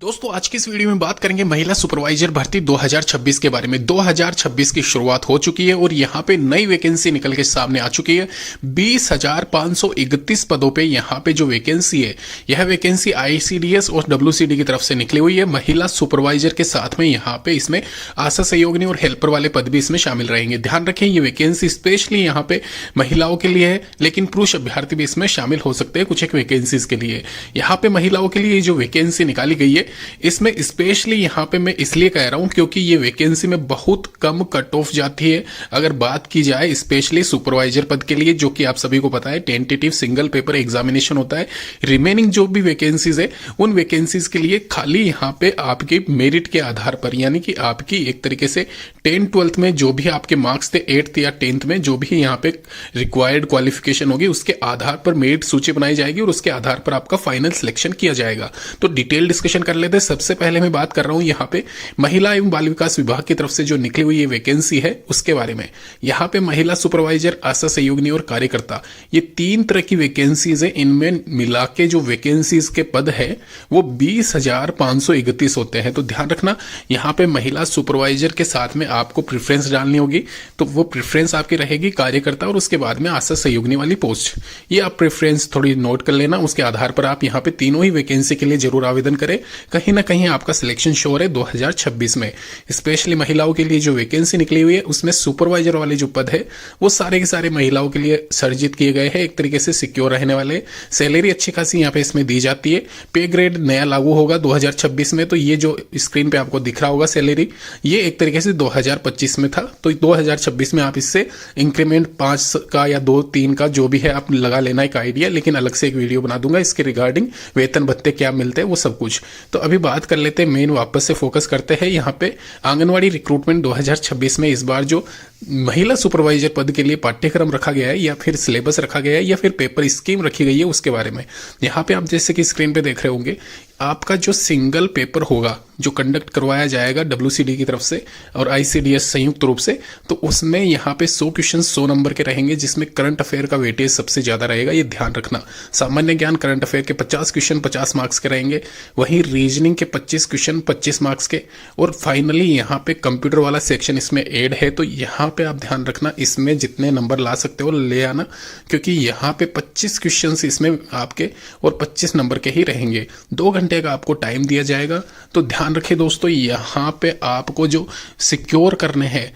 दोस्तों आज की इस वीडियो में बात करेंगे महिला सुपरवाइजर भर्ती 2026 के बारे में। 2026 की शुरुआत हो चुकी है और यहाँ पे नई वैकेंसी निकल के सामने आ चुकी है। 20,531 पदों पे यहाँ पे जो वैकेंसी है, यह वैकेंसी आईसीडीएस और डब्ल्यूसीडी की तरफ से निकली हुई है। महिला सुपरवाइजर के साथ में यहाँ पे इसमें आशा सहयोगिनी और हेल्पर वाले पद भी इसमें शामिल रहेंगे। ध्यान रखें, ये वैकेंसी स्पेशली यहाँ पे महिलाओं के लिए है, लेकिन पुरुष अभ्यर्थी भी इसमें शामिल हो सकते हैं कुछ एक वैकेंसीज के लिए। यहाँ पे महिलाओं के लिए जो वैकेंसी निकाली गई है, इसमें स्पेशली यहां पे मैं इसलिए कह रहा हूं क्योंकि ये वैकेंसी में बहुत कम कट ऑफ जाती है। अगर बात की जाए स्पेशली सुपरवाइजर पद के लिए, जो कि आप सभी को पता है टेंटेटिव सिंगल पेपर एग्जामिनेशन होता है। रिमेनिंग जो भी वैकेंसीज है उन वैकेंसीज के लिए खाली यहां पे आपके मेरिट के आधार पर, यानी कि आपकी एक तरीके से 10th-12th में जो भी आपके मार्क्स थे, 8th या 10th में जो भी यहां पे रिक्वायर्ड क्वालिफिकेशन होगी उसके आधार पर मेरिट सूची बनाई जाएगी और उसके आधार पर आपका फाइनल सिलेक्शन किया जाएगा। तो डिटेल डिस्कशन कर लेते हैं। सबसे पहले मैं बात कर रहा हूं यहाँ पे महिला एवं बाल विकास विभाग की तरफ से जो निकली हुई ये वैकेंसी है उसके बारे में। यहाँ पे महिला सुपरवाइजर, आशा सहयोगिनी और कार्यकर्ता, ये 3 तरह की वैकेंसीज है। इनमें मिला के जो वैकेंसीज के पद है वो 20,531 होते हैं। तो ध्यान रखना, यहाँ पे महिला सुपरवाइजर के साथ में आपको प्रेफरेंस डालनी होगी, तो वो प्रेफरेंस आपकी रहेगी कार्यकर्ता और उसके बाद में आशा सहयोगिनी वाली पोस्ट। ये आप प्रेफरेंस थोड़ी नोट कर लेना, उसके आधार पर आप यहाँ पे तीनों ही वैकेंसी के लिए जरूर आवेदन करें। कहीं ना कहीं आपका सिलेक्शन श्योर है 2026 में। स्पेशली महिलाओं के लिए जो वैकेंसी निकली हुई है उसमें सुपरवाइजर वाले जो पद है वो सारे के सारे महिलाओं के लिए सर्जित किए गए हैं, एक तरीके से सिक्योर रहने वाले। सैलरी अच्छी खासी यहाँ पे इसमें दी जाती है। पे ग्रेड नया लागू होगा 2026 में, तो ये जो स्क्रीन पे आपको दिख रहा होगा सैलरी, ये एक तरीके से 2025 में था, तो 2026 में आप इससे इंक्रीमेंट 5 का या 2-3 का जो भी है आप लगा लेना एक आइडिया। लेकिन अलग से एक वीडियो बना दूंगा इसके रिगार्डिंग वेतन भत्ते क्या मिलते हैं वो सब कुछ। तो अभी बात कर लेते हैं, मेन वापस से फोकस करते हैं यहाँ पे आंगनवाड़ी रिक्रूटमेंट 2026 में। इस बार जो महिला सुपरवाइजर पद के लिए पाठ्यक्रम रखा गया है या फिर सिलेबस रखा गया है या फिर पेपर स्कीम रखी गई है उसके बारे में यहाँ पे आप जैसे कि स्क्रीन पे देख रहे होंगे, आपका जो सिंगल पेपर होगा जो कंडक्ट करवाया जाएगा डब्ल्यूसीडी की तरफ से और आईसीडीएस संयुक्त रूप से, तो उसमें यहाँ पे 100 क्वेश्चन 100 नंबर के रहेंगे, जिसमें करंट अफेयर का वेटेज सबसे ज्यादा रहेगा, ये ध्यान रखना। सामान्य ज्ञान करंट अफेयर के 50 क्वेश्चन 50 मार्क्स के रहेंगे, वहीं रीजनिंग के 25 क्वेश्चन 25 मार्क्स के, और फाइनली यहाँ पे कंप्यूटर वाला सेक्शन इसमें ऐड है। तो यहाँ पे आप ध्यान रखना, इसमें जितने नंबर ला सकते हो ले आना, क्योंकि यहाँ पे 25 क्वेश्चन इसमें आपके और 25 नंबर के ही रहेंगे। 2 घंटे का आपको टाइम दिया जाएगा। तो ध्यान रखें दोस्तों, यहाँ पे आपको जो सिक्योर करने हैं,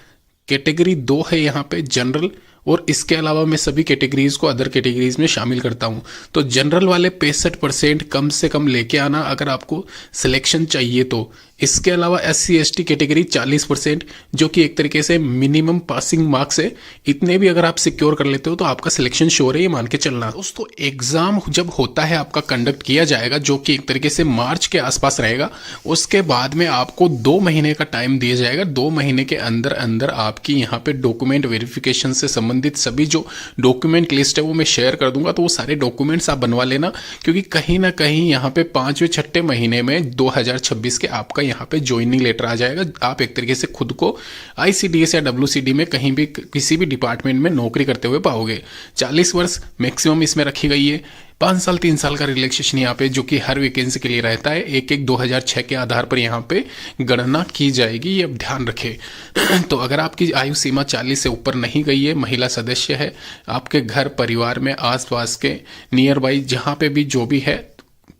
कैटेगरी 2 है यहाँ पे जनरल, और इसके अलावा मैं सभी कैटेगरीज को अदर कैटेगरीज में शामिल करता हूं। तो जनरल वाले 65% कम से कम लेके आना अगर आपको सिलेक्शन चाहिए तो। इसके अलावा SC/ST कैटेगरी 40%, जो कि एक तरीके से मिनिमम पासिंग मार्क्स है, इतने भी अगर आप सिक्योर कर लेते हो तो आपका सिलेक्शन श्योर है, ये मान के चलना। दोस्तों एग्जाम जब होता है आपका कंडक्ट किया जाएगा, जो कि एक तरीके से मार्च के आसपास रहेगा। उसके बाद में आपको 2 महीने का टाइम दिया जाएगा। 2 महीने के अंदर अंदर आपकी यहाँ पे डॉक्यूमेंट वेरिफिकेशन से संबंधित सभी जो डॉक्यूमेंट लिस्ट है वो मैं शेयर कर दूंगा, तो वो सारे डॉक्यूमेंट्स आप बनवा लेना, क्योंकि कहीं ना कहीं यहाँ पे 5वें-6ठे महीने में 2026 के आपका यहाँ पे ज्वाइनिंग लेटर आ जाएगा। आप एक तरीके से खुद को आईसीडीएस या डब्ल्यूसीडी में कहीं भी किसी भी डिपार्टमेंट में नौकरी करते हुए पाओगे। 40 वर्ष मैक्सिमम इसमें रखी गई है। 5 साल 3 साल का रिलैक्सेशन यहाँ पे जो कि हर वैकेंसी के लिए रहता है, 1-1 2006 के आधार पर यहाँ पे गणना की जाएगी, ये अब ध्यान रखें। तो अगर आपकी आयु सीमा 40 से ऊपर नहीं गई है, महिला सदस्य है, आपके घर परिवार में आसपास के नियर बाई जहाँ पे भी जो भी है,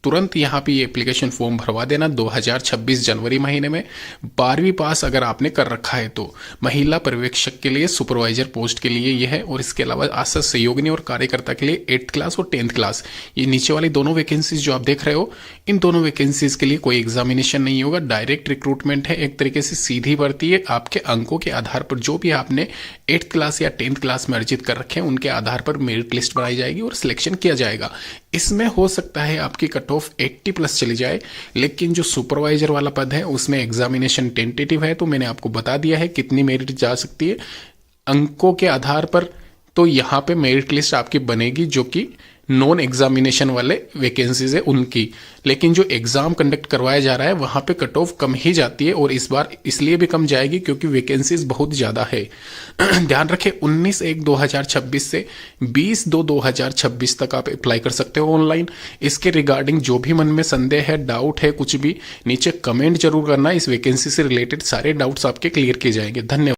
तुरंत यहाँ पे ये एप्लीकेशन फॉर्म भरवा देना 2026 जनवरी महीने में। 12वीं पास अगर आपने कर रखा है तो। महिला पर्यवेक्षक के लिए, सुपरवाइजर पोस्ट के लिए ये है, और इसके अलावा आशा सहयोगिनी और कार्यकर्ता के लिए 8th क्लास और 10th क्लास। ये नीचे वाली दोनों वैकेंसीज जो आप देख रहे हो, इन दोनों वैकेंसीज के लिए कोई एग्जामिनेशन नहीं होगा, डायरेक्ट रिक्रूटमेंट है, एक तरीके से सीधी भर्ती है। आपके अंकों के आधार पर जो भी आपने 8th क्लास या 10th क्लास में अर्जित कर रखे हैं उनके आधार पर मेरिट लिस्ट बनाई जाएगी और सिलेक्शन किया जाएगा। इसमें हो सकता है आपकी कट ऑफ 80+ चली जाए, लेकिन जो सुपरवाइजर वाला पद है उसमें एग्जामिनेशन टेंटेटिव है, तो मैंने आपको बता दिया है कितनी मेरिट जा सकती है अंकों के आधार पर। तो यहाँ पे मेरिट लिस्ट आपकी बनेगी जो कि नॉन एग्जामिनेशन वाले वैकेंसीज है उनकी, लेकिन जो एग्जाम कंडक्ट करवाया जा रहा है वहां पे कट ऑफ कम ही जाती है, और इस बार इसलिए भी कम जाएगी क्योंकि वैकेंसीज बहुत ज्यादा है। ध्यान रखें 19/1/2026 से 20/2/2026 तक आप अप्लाई कर सकते हो ऑनलाइन। इसके रिगार्डिंग जो भी मन में संदेह है, डाउट है, कुछ भी नीचे कमेंट जरूर करना। इस वैकेंसी से रिलेटेड सारे डाउट्स आपके क्लियर किए जाएंगे। धन्यवाद।